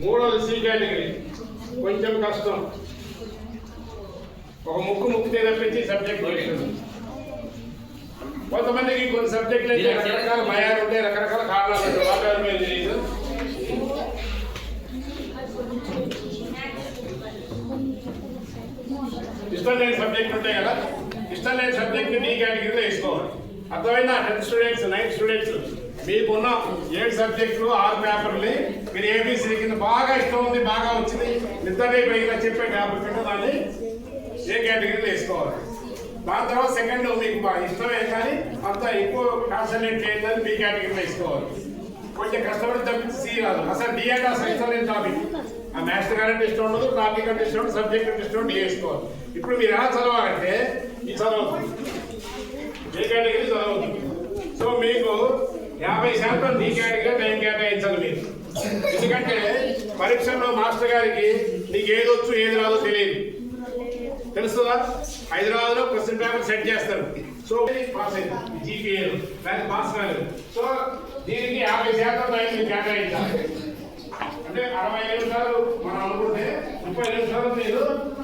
మూడోది C category, కొంచెం కష్టం. ఒక ముక్కితే తప్పించి సబ్జెక్ట్ వస్తుంది. కొంతమందికి కొన్ని సబ్జెక్టులు అయితే రకరకాల భయాలు ఉంటాయి, రకరకాల కారణాలు ఉంటాయి. వాటర్ మీద తెలియదు. ఇష్టం లేని సబ్జెక్ట్ ఉంటాయి కదా, ఇష్టం లేని సబ్జెక్ట్ డి కేటగిరీలో వేసుకోవాలి. అర్థమైనా? 10th స్టూడెంట్స్, 9th స్టూడెంట్స్, మీకున్న 7 సబ్జెక్టులు 6 పేపర్లు మీరు ఏబీసీ కింద బాగా ఇష్టం ఉంది, బాగా వచ్చింది, నిద్రనే పైగా చెప్పే పేపర్ కింద దాన్ని ఏ కేటగిరీలో వేసుకోవాలి. దాని తర్వాత సెకండ్ మీకు బాగా ఇష్టమే కానీ అంత ఎక్కువ కాన్సన్ట్రేట్ చేయాలని బి కేటగిరీలో వేసుకోవాలి. కొంచెం కష్టపడి తప్పించి సి రాదు. అసలు డి అంటే అసలు ఇష్టం లేని టాపిక్. ఆ మ్యాథ్స్ కంటే ఇష్టం ఉండదు, టాపిక్ అంటే ఇష్టం ఉండదు, సబ్జెక్ట్ అంటే ఇష్టం డి వేసుకోవాలి. ఇప్పుడు మీరు ఎలా చదవాలంటే ఈ చదవద్దు, ఏ కేటగిరీ చదవద్దు. సో మీకు 50% డి కేటగిరీ టైం కేటాయించాలి మీరు. ఎందుకంటే పరీక్షల్లో మాస్టర్ గారికి నీకు ఏది వచ్చు ఏది రాదో తెలియదు, తెలుస్తుందా? హైదరాబాద్లో క్వశ్చన్ పేపర్ సెట్ చేస్తారు. సో పాస్ అయింది జీపీఏలో, దానికి పాస్ కాలేదు. సో దీనికి 50% టైం మీరు కేటాయించాలి. అంటే 60 నిమిషాలు మనం అనుకుంటే 30 నిమిషాలు మీరు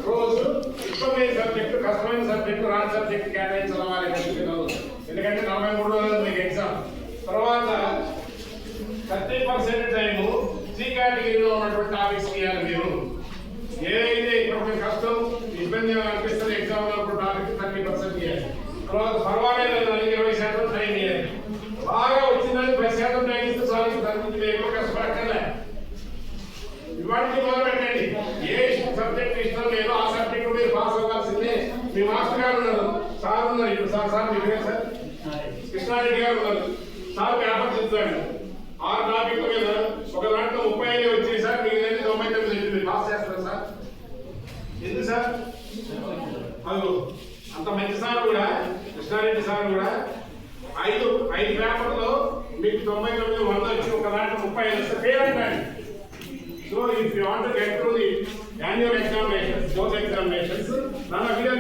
రోజు ఇష్టమైన సబ్జెక్టు, కష్టమైన సబ్జెక్టు, రాని సబ్జెక్టు కేటాయించాలి. ఎందుకంటే 43 రోజులు మీకు ఎగ్జామ్. తర్వాత 30% టైము సి కేటగిరీలో ఉన్నటువంటి టాపిక్స్ ఇవ్వాలి. మీరు ఏదైతే ఇప్పుడు కష్టం ఇబ్బంది అనిపిస్తుంది ఎగ్జామ్ లో టాపిక్ 30% ఇవ్వాలి. తర్వాత పర్వాలేదు 20% టైం ఇవ్వాలి. బాగా వచ్చిందని 10% టైం ఇస్తే సాధించి తగ్గుతుంది, ఎక్కువ కష్టపడక్కర్లే. ఇవాటికి మొదలు పెట్టండి. ఏ సబ్జెక్ట్ ఇష్టం లేదో ఆ సబ్జెక్ట్ మీరు పాస్ అవ్వాల్సిందే. మీ మాస్టర్ గారు ఉన్నారు, సార్ ఉన్నారు. ఇప్పుడు సార్ మీ పేరు సార్ కృష్ణారెడ్డి గారు ఉన్నారు. సార్ పేపర్ చెప్తాడు 6 టాపిక్ మీద ఒక దాంట్లో 35 వచ్చింది సార్, మీకు 99 పాస్ చేస్తారు సార్. ఎందుకు సార్? అది అంత మంచి సార్ కూడా, కృష్ణారెడ్డి సార్ కూడా 5 పేపర్లో మీకు 99 100 వచ్చి ఒక దాంట్లో 35 వస్తే ఫెయిల్ అంటాడు. So if you want to get through the annual examinations, those examinations, none of you are